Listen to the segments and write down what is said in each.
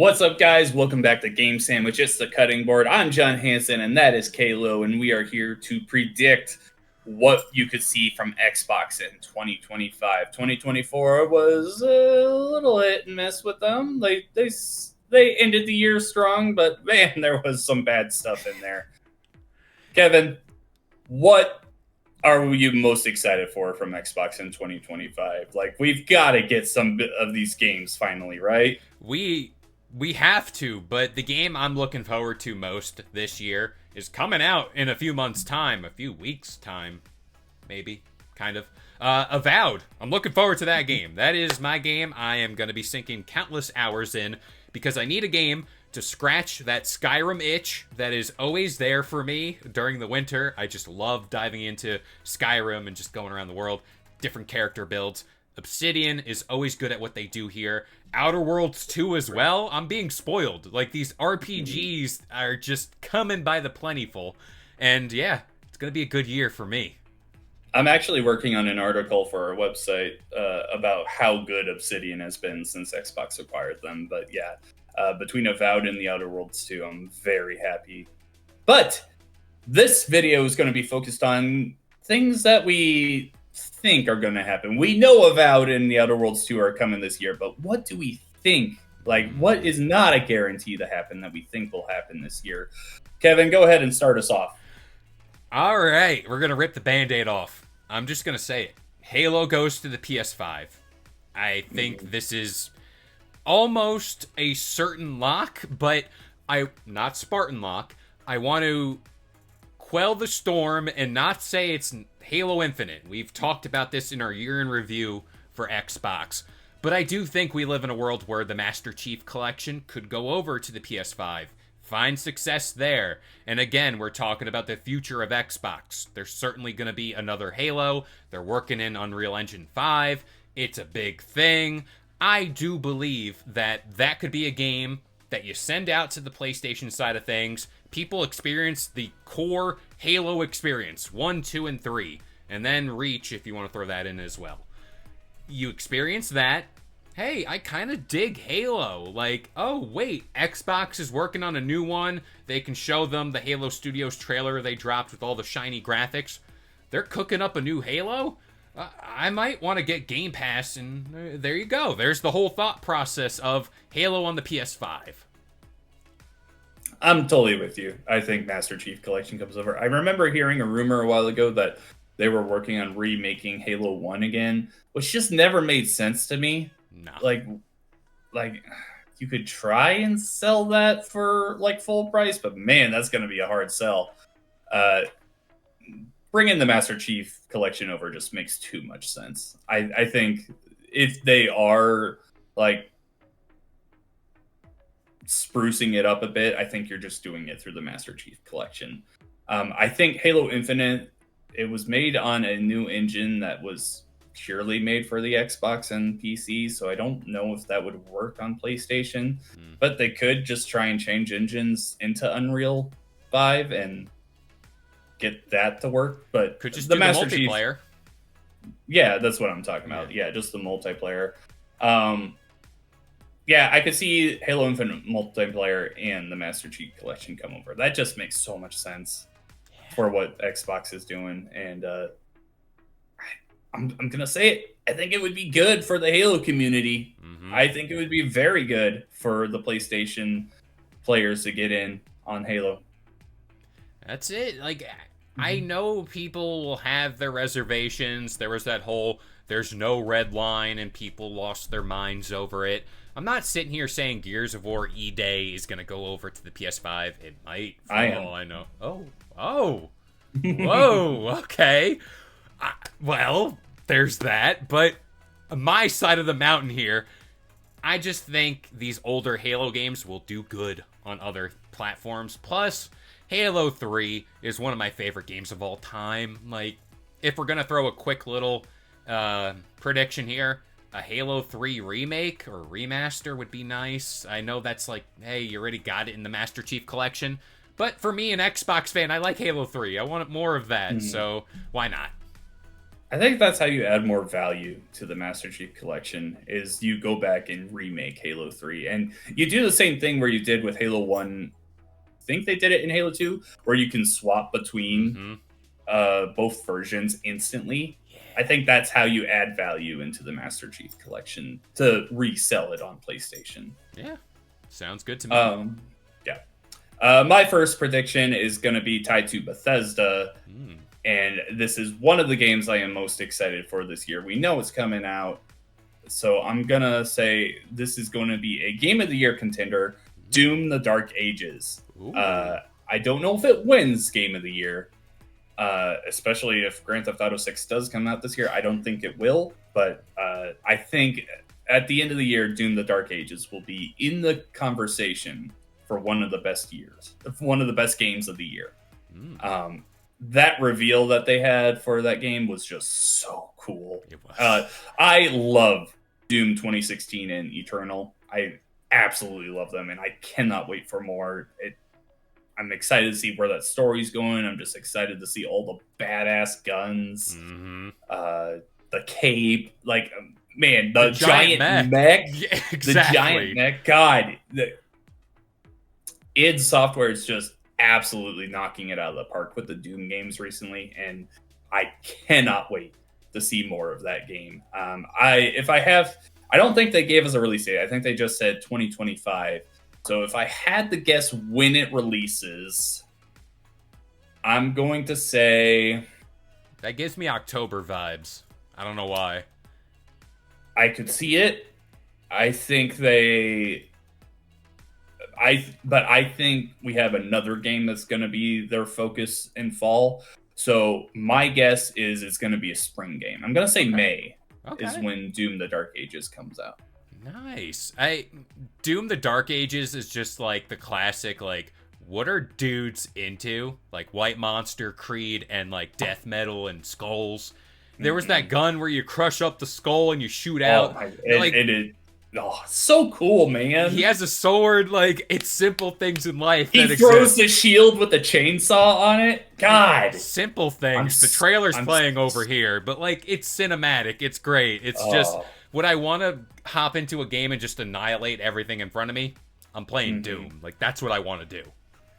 What's up, guys? Welcome back to Game Sandwich. It's the cutting board. I'm John Hansen, and that is Kalo, and we are here to predict what you could see from Xbox in 2025. 2024 was a little hit and miss with them. They ended the year strong, but man, there was some bad stuff in there. Kevin, what are you most excited for from Xbox in 2025? Like, we've got to get some of these games finally, right? We have to, but the game I'm looking forward to most this year is coming out in a few months' time, a few weeks' time, maybe, kind of. Avowed. I'm looking forward to that game. That is my game I am going to be sinking countless hours in because I need a game to scratch that Skyrim itch that is always there for me during the winter. I just love diving into Skyrim and just going around the world, different character builds. Obsidian is always good at what they do here. Outer Worlds 2 as well. I'm being spoiled. Like, these RPGs are just coming by the plentiful. And yeah, it's going to be a good year for me. I'm actually working on an article for our website about how good Obsidian has been since Xbox acquired them. But yeah, between Avowed and the Outer Worlds 2, I'm very happy. But this video is going to be focused on things that we think are going to happen. We know Avowed and the Outer Worlds 2 are coming this year, but what do we think? Like, what is not a guarantee to happen that we think will happen this year? Kevin, go ahead and start us off. All right, we're going to rip the Band-Aid off. I'm just going to say it. Halo goes to the PS5. I think this is almost a certain lock, but not Spartan lock. I want to quell the storm and not say it's Halo Infinite. We've talked about this in our year in review for Xbox. But I do think we live in a world where the Master Chief Collection could go over to the PS5. Find success there. And again, we're talking about the future of Xbox. There's certainly going to be another Halo. They're working in Unreal Engine 5. It's a big thing. I do believe that that could be a game that you send out to the PlayStation side of things. People experience the core Halo experience, 1, 2, and 3. And then Reach, if you want to throw that in as well. You experience that. Hey, I kind of dig Halo. Like, oh, wait, Xbox is working on a new one. They can show them the Halo Studios trailer they dropped with all the shiny graphics. They're cooking up a new Halo? I might want to get Game Pass, and there you go. There's the whole thought process of Halo on the PS5. I'm totally with you. I think Master Chief Collection comes over. I remember hearing a rumor a while ago that they were working on remaking Halo 1 again, which just never made sense to me. No. Like you could try and sell that for like full price, but man, that's going to be a hard sell. Bringing the Master Chief Collection over just makes too much sense. I think if they are like sprucing it up a bit, I think you're just doing it through the Master Chief Collection. I think Halo Infinite, it was made on a new engine that was purely made for the Xbox and PC, so I don't know if that would work on PlayStation, but they could just try and change engines into Unreal 5 and get that to work. But could just the Master multiplayer. Yeah, that's what I'm talking about. Yeah, just the multiplayer. Yeah, I could see Halo Infinite multiplayer and the Master Chief Collection come over. That just makes so much sense for what Xbox is doing. And I'm going to say it. I think it would be good for the Halo community. I think it would be very good for the PlayStation players to get in on Halo. That's it. Like, I know people will have their reservations. There was that whole there's no red line and people lost their minds over it. I'm not sitting here saying Gears of War E-Day is going to go over to the PS5. It might. I know. Oh. Whoa. Okay. Well, there's that. But my side of the mountain here, I just think these older Halo games will do good on other platforms. Plus, Halo 3 is one of my favorite games of all time. Like, if we're going to throw a quick little prediction here, a Halo 3 remake or remaster would be nice. I know that's like, hey, you already got it in the Master Chief Collection. But for me, an Xbox fan, I like Halo 3. I want more of that, so why not? I think that's how you add more value to the Master Chief Collection is you go back and remake Halo 3. And you do the same thing where you did with Halo 1. I think they did it in Halo 2, where you can swap between both versions instantly. Yeah. I think that's how you add value into the Master Chief Collection to resell it on PlayStation. Yeah, sounds good to me. My first prediction is going to be tied to Bethesda. And this is one of the games I am most excited for this year. We know it's coming out. So I'm going to say this is going to be a Game of the Year contender, Doom: The Dark Ages. I don't know if it wins Game of the Year, especially if Grand Theft Auto 6 does come out this year. I don't think it will, but I think at the end of the year, Doom: The Dark Ages will be in the conversation for one of the best games of the year. That reveal that they had for that game was just so cool. It was. I love Doom 2016 and Eternal. I absolutely love them, and I cannot wait for more. I'm excited to see where that story's going. I'm just excited to see all the badass guns, the cape, like, man, the giant mech. Yeah, exactly. The giant mech. God, id Software is just absolutely knocking it out of the park with the Doom games recently, and I cannot wait to see more of that game. I don't think they gave us a release date. I think they just said 2025. So if I had to guess when it releases, I'm going to say that gives me October vibes. I don't know why. I could see it. I think we have another game that's going to be their focus in fall. So my guess is it's going to be a spring game. I'm going to say May is when Doom: The Dark Ages comes out. Nice. Doom: The Dark Ages is just like the classic, like, what are dudes into? Like White Monster, Creed, and like death metal and skulls. There was that gun where you crush up the skull and you shoot out. So cool, man. He has a sword. Like, it's simple things in life he that throws the shield with the chainsaw on it. God. Simple things. The trailer's playing over here, but like, it's cinematic. It's great. It's just, would I want to hop into a game and just annihilate everything in front of me? I'm playing Doom. Like, that's what I want to do.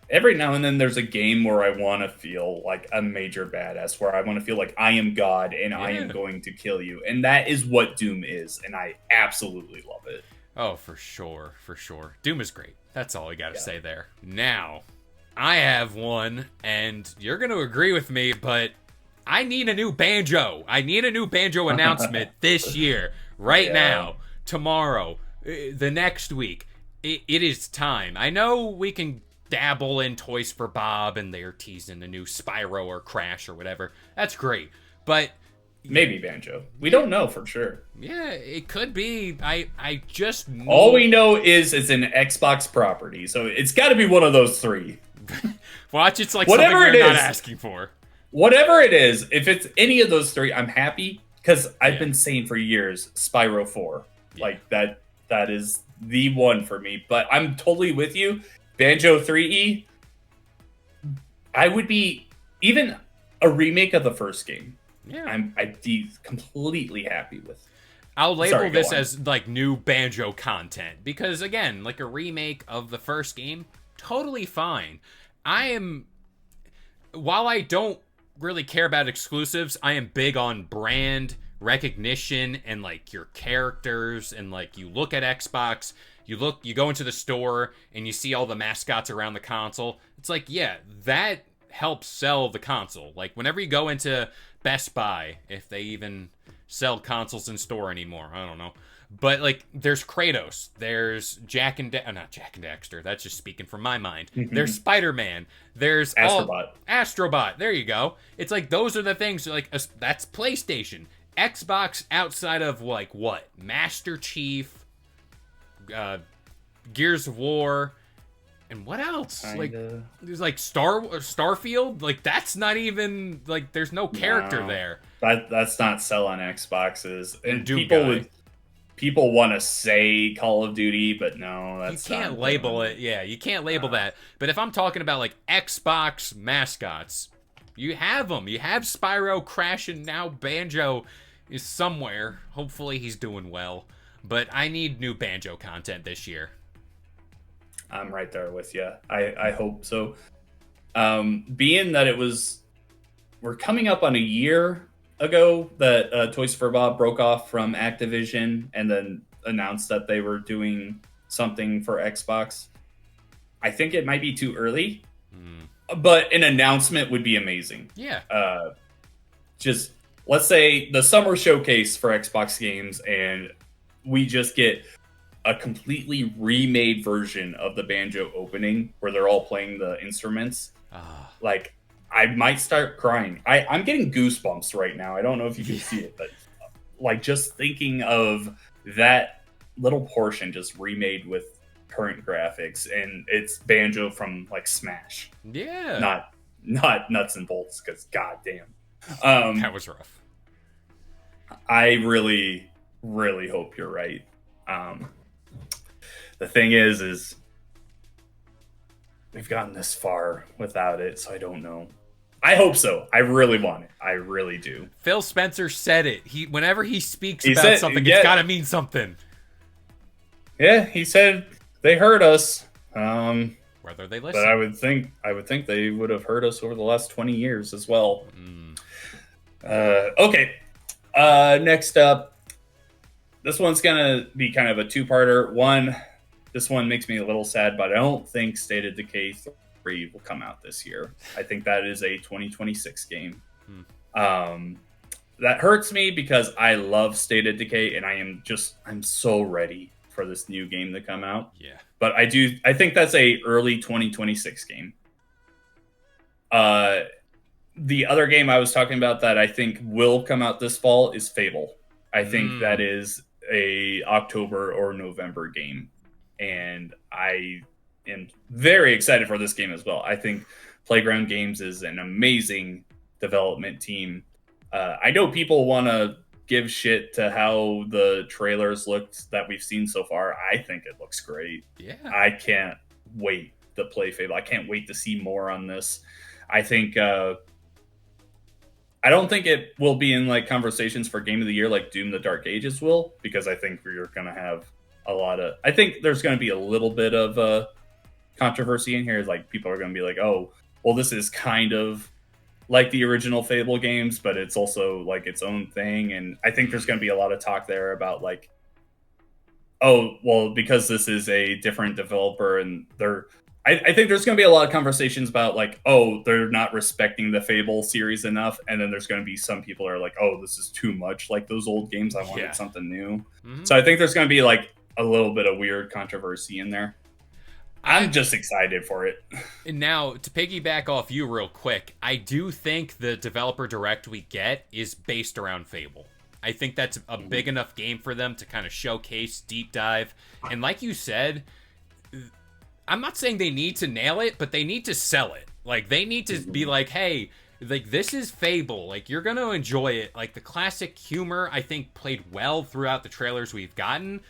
Every now and then there's a game where I want to feel like a major badass, where I want to feel like I am God and I am going to kill you. And that is what Doom is, and I absolutely love it. Oh, for sure, for sure. Doom is great. That's all I got to say there. Now, I have one, and you're going to agree with me, but I need a new Banjo. I need a new Banjo announcement this year, right now, tomorrow, the next week. It is time. I know we can dabble in Toys for Bob and they're teasing a new Spyro or Crash or whatever. That's great. But maybe Banjo. We don't know for sure. Yeah, it could be. I just know. All we know is it's an Xbox property, so it's got to be one of those three. Watch, it's like whatever something you're not asking for. Whatever it is, if it's any of those three, I'm happy, because I've been saying for years, Spyro 4. Like, that is the one for me. But I'm totally with you. Banjo 3E, I would be even a remake of the first game. Yeah, I'd be completely happy with. I'll label this as like new Banjo content because, again, like a remake of the first game, totally fine. While I don't really care about exclusives, I am big on brand recognition and like your characters, and like you look at Xbox. You go into the store and you see all the mascots around the console. It's like, yeah, that helps sell the console. Like, whenever you go into Best Buy, if they even sell consoles in store anymore, I don't know. But, like, there's Kratos. There's not Jak and Daxter. That's just speaking from my mind. There's Spider-Man. There's Astrobot. There you go. It's like, those are the things, like, that's PlayStation. Xbox, outside of, like, what? Master Chief, Gears of War, and what else? Like, there's like Starfield. Like, that's not even like, there's no character there. That's not selling Xboxes, and people want to say Call of Duty, but no, that's you can't label it. Yeah, you can't label that. But if I'm talking about like Xbox mascots, You have them. You have Spyro crashing now. Banjo is somewhere. Hopefully he's doing well. But I need new Banjo content this year. I'm right there with you. I hope so. Being that we're coming up on a year ago that Toys for Bob broke off from Activision and then announced that they were doing something for Xbox. I think it might be too early, but an announcement would be amazing. Yeah. Just let's say the summer showcase for Xbox games, and we just get a completely remade version of the Banjo opening where they're all playing the instruments. Like, I might start crying. I'm getting goosebumps right now. I don't know if you can see it, but like just thinking of that little portion just remade with current graphics, and it's Banjo from like Smash. Yeah. Not nuts and bolts, because goddamn. That was rough. I really, really hope you're right. The thing is we've gotten this far without it, so I don't know. I hope so. I really want it. I really do. Phil Spencer said it. Whenever he speaks about something, it's got to mean something. Yeah, he said they heard us. Whether they listen, but I would think they would have heard us over the last 20 years as well. Okay. Next up, this one's gonna be kind of a two-parter. This one makes me a little sad, but I don't think State of Decay 3 will come out this year. I think that is a 2026 game. That hurts me because I love State of Decay, and I'm so ready for this new game to come out. Yeah. But I think that's a early 2026 game. The other game I was talking about that I think will come out this fall is Fable. I think that is a October or November game. And I am very excited for this game as well. I think Playground Games is an amazing development team. I know people want to give shit to how the trailers looked that we've seen so far. I think it looks great. Yeah. I can't wait to play Fable. I can't wait to see more on this. I think I don't think it will be in like conversations for Game of the Year like Doom: The Dark Ages will, because I think we're going to have I think there's going to be a little bit of controversy in here. Like, people are going to be like, oh, well, this is kind of like the original Fable games, but it's also like its own thing. And I think there's going to be a lot of talk there about like, oh, well, because this is a different developer, and I think there's going to be a lot of conversations about like, oh, they're not respecting the Fable series enough. And then there's going to be some people who are like, oh, this is too much like those old games. I wanted something new. So I think there's going to be like a little bit of weird controversy in there. I'm just excited for it. And now, to piggyback off you real quick, I do think the developer direct we get is based around Fable. I think that's a big enough game for them to kind of showcase, deep dive. And like you said, I'm not saying they need to nail it, but they need to sell it. Like, they need to be like, hey, like, this is Fable. Like, you're going to enjoy it. Like, the classic humor, I think, played well throughout the trailers we've gotten.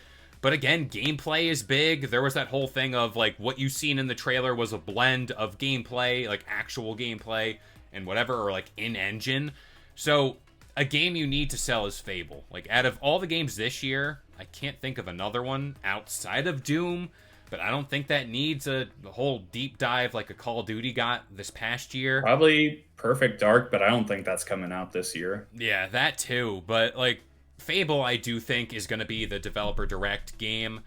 But again, gameplay is big. There was that whole thing of, like, what you've seen in the trailer was a blend of gameplay, like, actual gameplay, and whatever, or, like, in-engine. So, a game you need to sell is Fable. Like, out of all the games this year, I can't think of another one outside of Doom, but I don't think that needs a whole deep dive like a Call of Duty got this past year. Probably Perfect Dark, but I don't think that's coming out this year. Yeah, that too. But, like, Fable, I do think, is going to be the developer direct game,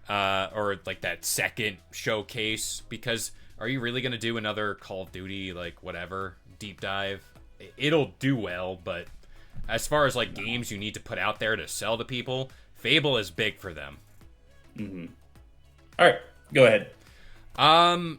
or like that second showcase, because are you really going to do another Call of Duty, like, whatever, deep dive? It'll do well, but as far as like games you need to put out there to sell to people, Fable is big for them. All right, go ahead. All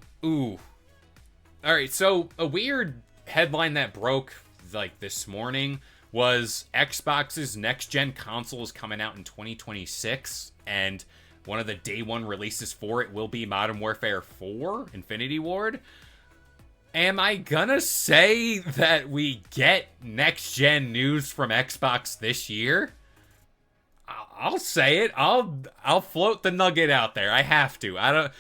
right, so a weird headline that broke like this morning was Xbox's next-gen console is coming out in 2026, and one of the day one releases for it will be Modern Warfare 4, Infinity Ward. Am I gonna say that we get next-gen news from Xbox this year? I'll say it. I'll float the nugget out there. I have to.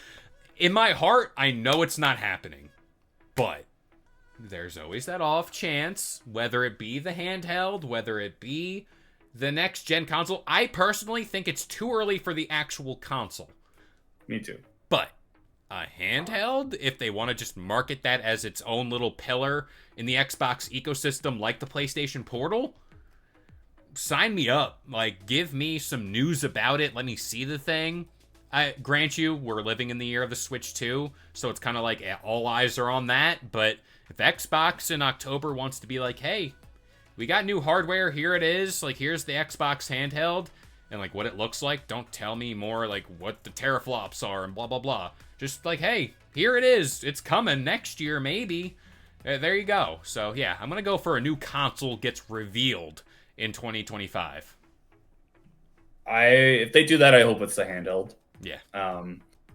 In my heart, I know it's not happening, but there's always that off chance, whether it be the handheld, whether it be the next gen console. I personally think it's too early for the actual console. Me too. But a handheld, if they want to just market that as its own little pillar in the Xbox ecosystem like the PlayStation Portal, sign me up. Like, give me some news about it. Let me see the thing. I grant you, we're living in the year of the Switch 2, so it's kind of like all eyes are on that. But if Xbox in October wants to be like, hey, we got new hardware, here it is, like, here's the Xbox handheld, and, like, what it looks like, don't tell me more, like, what the teraflops are and blah, blah, blah. Just like, hey, here it is, it's coming next year, maybe. There you go. So, yeah, I'm gonna go for a new console gets revealed in 2025. If they do that, I hope it's the handheld. Yeah.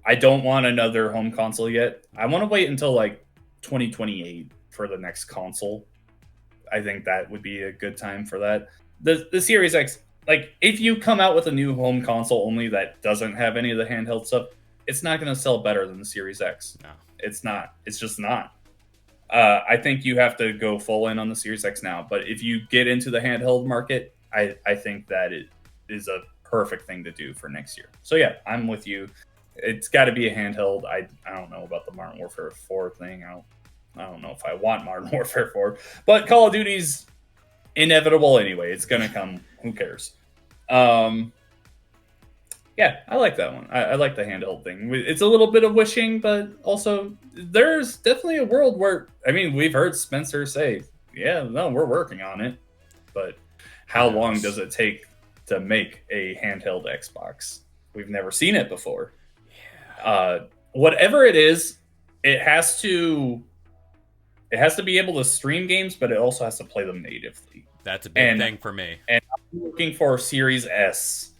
I don't want another home console yet. I want to wait until, like, 2028 for the next console. I think that would be a good time for that. The Series X, like, if you come out with a new home console only that doesn't have any of the handheld stuff, it's not going to sell better than the Series X. No. It's not. It's just not. I think you have to go full in on the Series X now. But if you get into the handheld market, I think that it is a perfect thing to do for next year. So, yeah, I'm with you. It's got to be a handheld. I don't know about the Modern Warfare 4 thing. I don't know if I want Modern Warfare 4, but Call of Duty's inevitable anyway. It's going to come. Who cares? Yeah, I like that one. I like the handheld thing. It's a little bit of wishing, but also there's definitely a world where, I mean, we've heard Spencer say, yeah, no, we're working on it. But how long does it take to make a handheld Xbox? We've never seen it before. Yeah. Whatever it is, it has to be able to stream games, but it also has to play them natively. That's a big thing for me. And I'm looking for Series S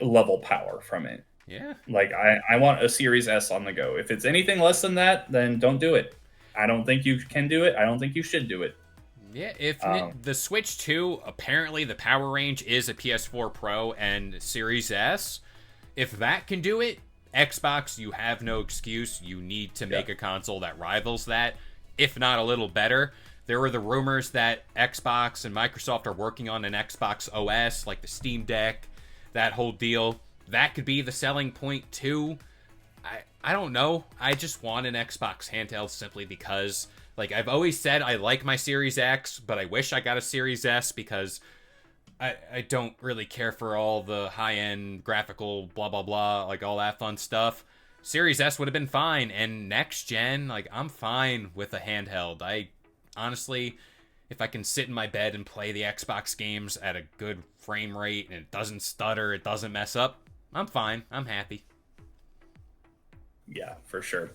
level power from it. Yeah. Like, I want a Series S on the go. If it's anything less than that, then don't do it. I don't think you can do it. I don't think you should do it. Yeah, if the Switch 2, apparently the power range is a PS4 Pro and Series S. If that can do it, Xbox, you have no excuse. You need to make a console that rivals that, if not a little better. There were the rumors that Xbox and Microsoft are working on an Xbox OS, like the Steam Deck, that whole deal. That could be the selling point too. I don't know. I just want an Xbox handheld simply because, like I've always said, I like my Series X, but I wish I got a Series S because I don't really care for all the high-end graphical blah, blah, blah, like all that fun stuff. Series S would have been fine, and next gen, like, I'm fine with a handheld. I honestly, if I can sit in my bed and play the Xbox games at a good frame rate and it doesn't stutter, it doesn't mess up, I'm fine. I'm happy. Yeah, for sure.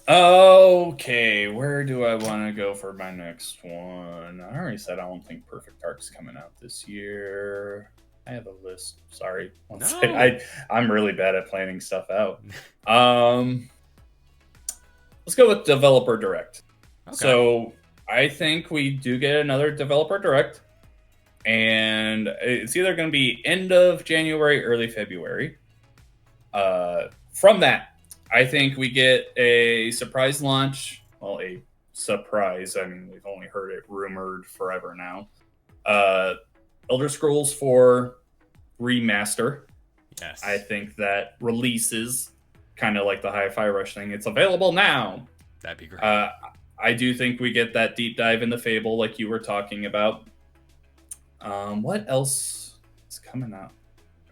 Okay, where do I want to go for my next one? I already said I don't think Perfect Dark's coming out this year. I have a list. Sorry. I'm really bad at planning stuff out. Let's go with Developer Direct. Okay. So I think we do get another Developer Direct, and it's either going to be end of January, early February. From that, I think we get a surprise launch. Well, a surprise. I mean, we've only heard it rumored forever now. Elder Scrolls 4 Remaster. Yes. I think that releases kind of like the Hi-Fi Rush thing. It's available now. That'd be great. I do think we get that deep dive into Fable like you were talking about. What else is coming out?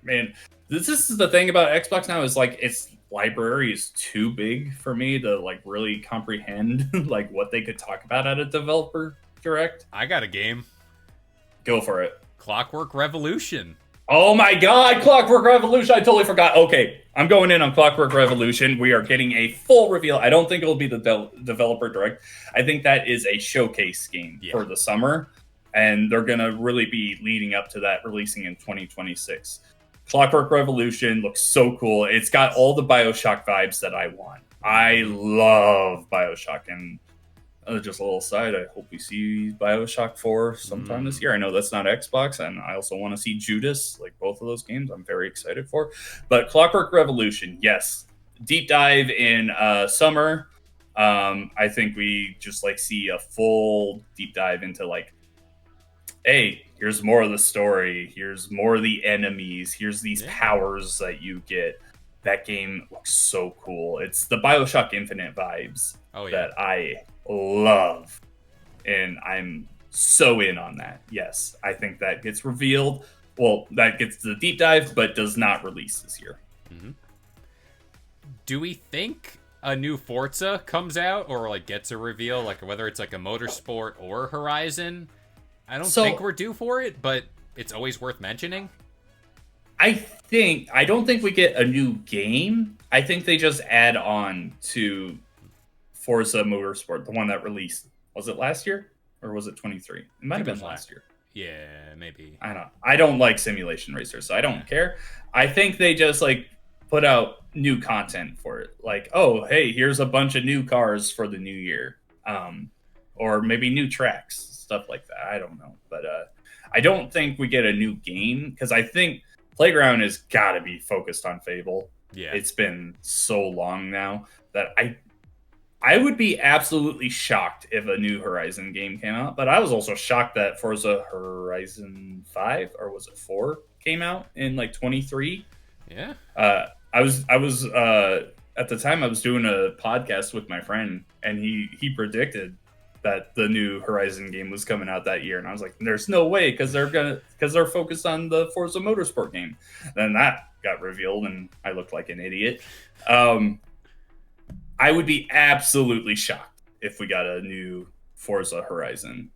Man, this is the thing about Xbox now is like its library is too big for me to like really comprehend like what they could talk about at a Developer Direct. I got a game. Go for it. Clockwork Revolution. Oh my god, Clockwork Revolution. I totally forgot. Okay, I'm going in on Clockwork Revolution. We are getting a full reveal. I don't think it'll be the Developer Direct. I think that is a showcase game for the summer, and they're going to really be leading up to that releasing in 2026. Clockwork Revolution looks so cool. It's got all the BioShock vibes that I want. I love BioShock, and just a little side, I hope we see BioShock 4 sometime this year. I know that's not Xbox, and I also want to see Judas, like both of those games I'm very excited for. But Clockwork Revolution, yes. Deep dive in summer. I think we just like see a full deep dive into like, hey, here's more of the story. Here's more of the enemies. Here's these powers that you get. That game looks so cool. It's the BioShock Infinite vibes that I love. And I'm so in on that. Yes, I think that gets revealed. Well, that gets the deep dive, but does not release this year. Mm-hmm. Do we think a new Forza comes out or like gets a reveal, like whether it's like a Motorsport or Horizon? I don't think we're due for it, but it's always worth mentioning. I don't think we get a new game. I think they just add on to Forza Motorsport, the one that released. Was it last year or was it 23? It might have been last year. Yeah, maybe. I don't know. I don't like simulation racers, so I don't care. I think they just like put out new content for it. Like, oh, hey, here's a bunch of new cars for the new year. Or maybe new tracks, stuff like that. I don't know. But I don't think we get a new game because I think Playground has got to be focused on Fable. Yeah. It's been so long now that I would be absolutely shocked if a new Horizon game came out, but I was also shocked that Forza Horizon 5 or was it 4 came out in like 23. Yeah. I was at the time I was doing a podcast with my friend and he predicted that the new Horizon game was coming out that year, and I was like, there's no way because they're focused on the Forza Motorsport game. Then that got revealed and I looked like an idiot. I would be absolutely shocked if we got a new Forza Horizon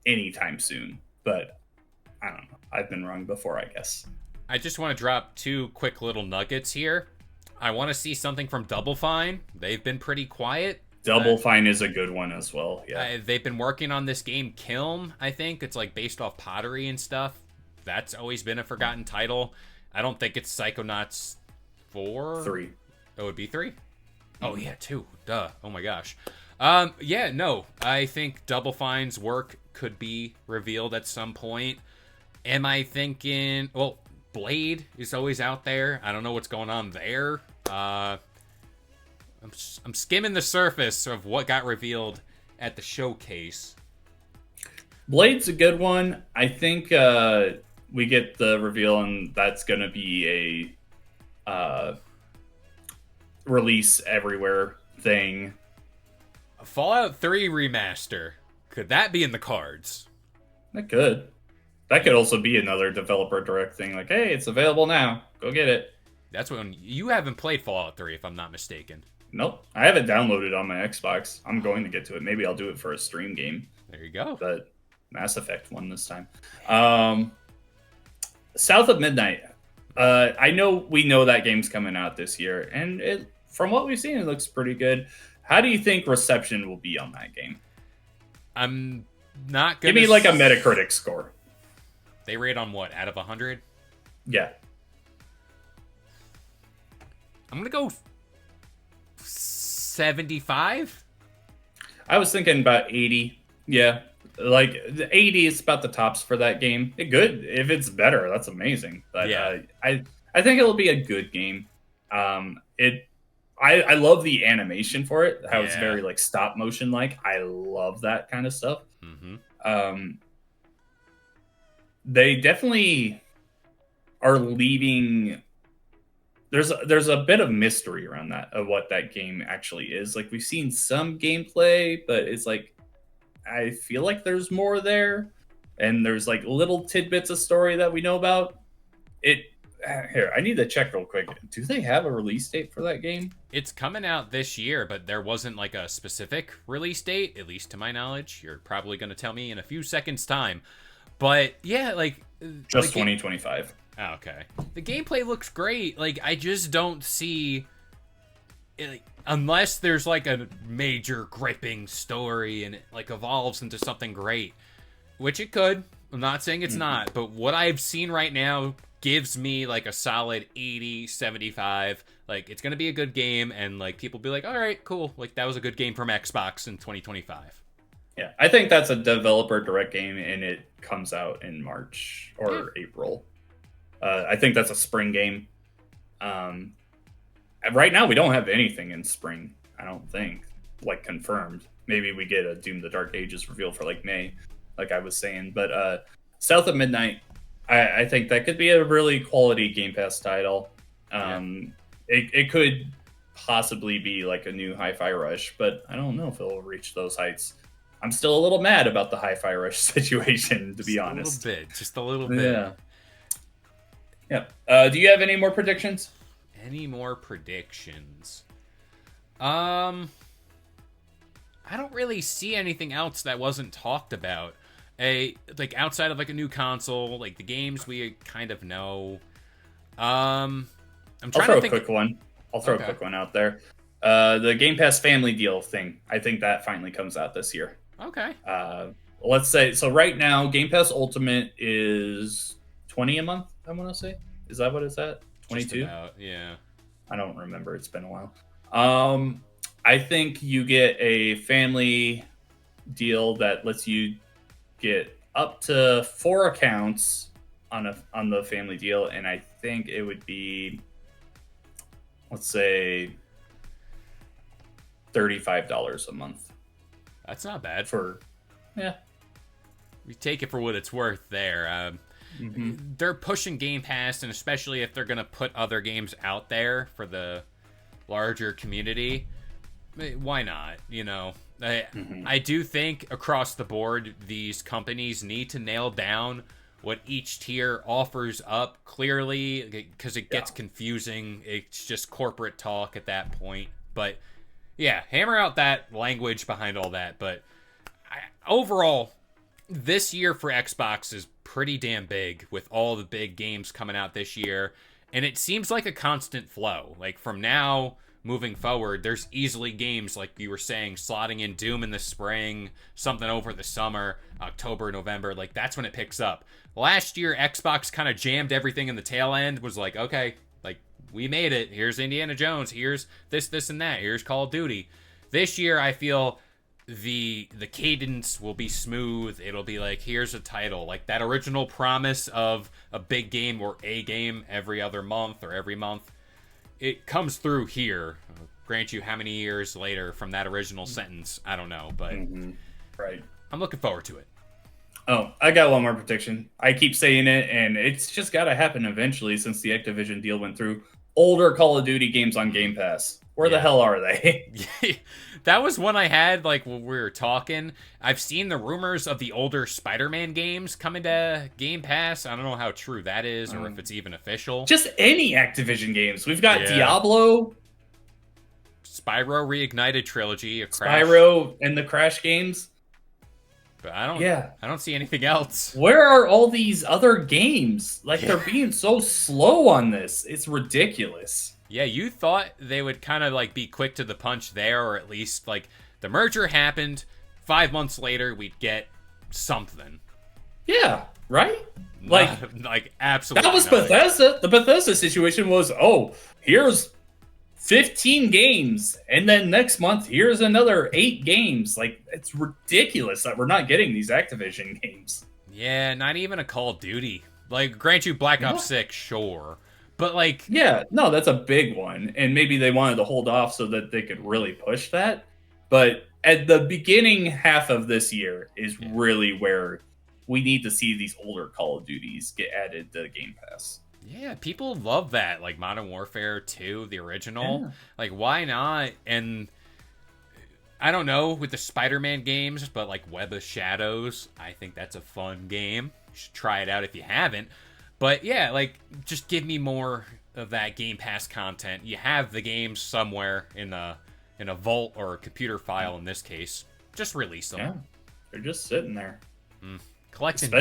anytime soon. But I don't know. I've been wrong before, I guess. I just want to drop 2 quick little nuggets here. I want to see something from Double Fine. They've been pretty quiet. Double Fine is a good one as well. Yeah, they've been working on this game Kiln, I think. It's like based off pottery and stuff. That's always been a forgotten title. I don't think it's Psychonauts 4. 3. It would be 3? Oh, yeah, 2. Duh. Oh, my gosh. Yeah, no. I think Double Fine's work could be revealed at some point. Am I thinking... Well, Blade is always out there. I don't know what's going on there. I'm skimming the surface of what got revealed at the showcase. Blade's a good one. I think we get the reveal, and that's going to be a... release everywhere thing. A Fallout 3 remaster. Could that be in the cards? That could. That could also be another developer direct thing. Like, hey, it's available now. Go get it. That's when you haven't played Fallout 3, if I'm not mistaken. Nope. I have it downloaded on my Xbox. I'm going to get to it. Maybe I'll do it for a stream game. There you go. The Mass Effect one this time. South of Midnight. We know that game's coming out this year, and from what we've seen, it looks pretty good. How do you think reception will be on that game? I'm not gonna... Give me like a Metacritic score. They rate on what, out of 100? Yeah. I'm gonna go 75? I was thinking about 80. Yeah. Like, the 80 is about the tops for that game. Good. If it's better, that's amazing. But yeah. I think it'll be a good game. I love the animation for it, how it's very like stop motion like. I love that kind of stuff. Mm-hmm. They definitely are leaving. There's a bit of mystery around that of what that game actually is. Like, we've seen some gameplay, but it's like I feel like there's more there, and there's like little tidbits of story that we know about. Here, I need to check real quick. Do they have a release date for that game? It's coming out this year, but there wasn't like a specific release date, at least to my knowledge. You're probably going to tell me in a few seconds' time. But yeah, like... Just 2025. Oh, okay. The gameplay looks great. Like, I just don't see... unless there's like a major gripping story and it like evolves into something great, which it could. I'm not saying it's not, but what I've seen right now gives me like a solid 80, 75. Like, it's going to be a good game, and like people be like, all right, cool. Like, that was a good game from Xbox in 2025. Yeah, I think that's a developer direct game, and it comes out in March or April. I think that's a spring game. Right now, we don't have anything in spring, I don't think. like confirmed. Maybe we get a Doom: The Dark Ages reveal for like May, like I was saying. But South of Midnight, I think that could be a really quality Game Pass title. It could possibly be like a new Hi-Fi Rush, but I don't know if it'll reach those heights. I'm still a little mad about the Hi-Fi Rush situation, to be honest. Just a little bit. Yeah. Do you have any more predictions? Any more predictions? I don't really see anything else that wasn't talked about. Like outside of like a new console, like the games we kind of know. I'm trying to think. I'll throw a quick one out there. The Game Pass family deal thing. I think that finally comes out this year. Okay. Let's say so. Right now, Game Pass Ultimate is $20 a month. I want to say. Is that what it's at? 22. Yeah. I don't remember. It's been a while. I think you get a family deal that lets you get up to 4 accounts on the family deal, and I think it would be, let's say, $35 a month. That's not bad. We take it for what it's worth there. They're pushing Game Pass, and especially if they're going to put other games out there for the larger community, why not? You know, I do think across the board, these companies need to nail down what each tier offers up clearly, because it gets confusing. It's just corporate talk at that point. But yeah, hammer out that language behind all that. But overall, this year for Xbox is pretty damn big with all the big games coming out this year. And it seems like a constant flow. Like from now moving forward, there's easily games, like you were saying, slotting in Doom in the spring, something over the summer, October, November. Like that's when it picks up. Last year, Xbox kind of jammed everything in the tail end, was like, okay, like we made it. Here's Indiana Jones. Here's this, and that. Here's Call of Duty. This year, I feel the cadence will be smooth. It'll be like, here's a title. Like that original promise of a big game or a game every other month or every month. It comes through here. Grant you how many years later from that original sentence, I don't know, but right. I'm looking forward to it. Oh, I got one more prediction. I keep saying it, and it's just got to happen eventually since the Activision deal went through. Older Call of Duty games on Game Pass. Where the hell are they? That was one I had, like, when we were talking. I've seen the rumors of the older Spider-Man games coming to Game Pass. I don't know how true that is or if it's even official. Just any Activision games. We've got Diablo, Spyro Reignited Trilogy, Crash. Spyro and the Crash games. But I don't see anything else. Where are all these other games? Like, they're being so slow on this. It's ridiculous. Yeah, you thought they would kind of like be quick to the punch there, or at least like the merger happened. 5 months later, we'd get something. Yeah, right? Like absolutely. That was nothing. Bethesda. The Bethesda situation was, here's 15 games, and then next month here's another 8 games. Like, it's ridiculous that we're not getting these Activision games. Yeah, not even a Call of Duty. Like, grant you Black Ops 6, sure. But like, yeah, no, that's a big one, and maybe they wanted to hold off so that they could really push that. But at the beginning half of this year is really where we need to see these older Call of Duties get added to Game Pass. Yeah, people love that, like Modern Warfare 2, the original. Yeah. Like, why not? And I don't know with the Spider-Man games, but like Web of Shadows, I think that's a fun game. You should try it out if you haven't. But yeah, like, just give me more of that Game Pass content. You have the games somewhere in a vault or a computer file in this case. Just release them. Yeah, they're just sitting there. Collecting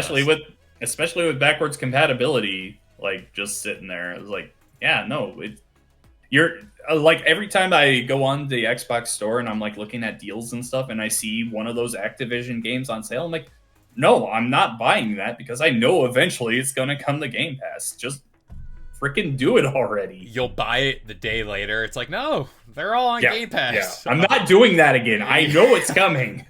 especially with backwards compatibility, like just sitting there. It's like, yeah, no, you're like every time I go on the Xbox store and I'm like looking at deals and stuff, and I see one of those Activision games on sale, I'm like, no, I'm not buying that because I know eventually it's going to come to Game Pass. Just freaking do it already. You'll buy it the day later. It's like, no, they're all on Game Pass. Yeah. I'm not doing that again. I know it's coming.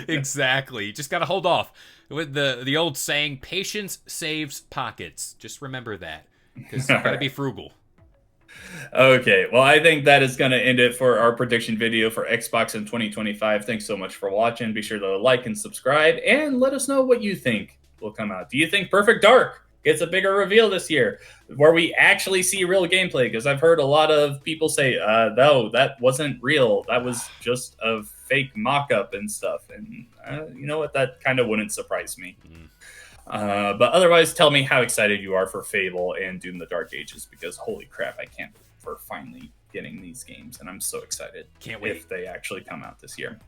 Exactly. You just got to hold off. With the old saying, patience saves pockets. Just remember that. Because you got to be frugal. Okay, well, I think that is going to end it for our prediction video for Xbox in 2025. Thanks so much for watching. Be sure to like and subscribe, and let us know what you think will come out. Do you think Perfect Dark gets a bigger reveal this year, where we actually see real gameplay? Because I've heard a lot of people say, no, that wasn't real. That was just a fake mock-up and stuff. And you know what? That kind of wouldn't surprise me. But otherwise, tell me how excited you are for Fable and Doom the Dark Ages, because holy crap, I can't wait for finally getting these games, and I'm so excited. Can't wait if they actually come out this year.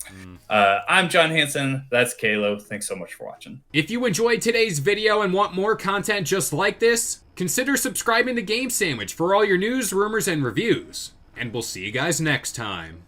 I'm John Hansen. That's Kalo. Thanks so much for watching. If you enjoyed today's video and want more content just like this, consider subscribing to Game Sandwich for all your news, rumors, and reviews. And we'll see you guys next time.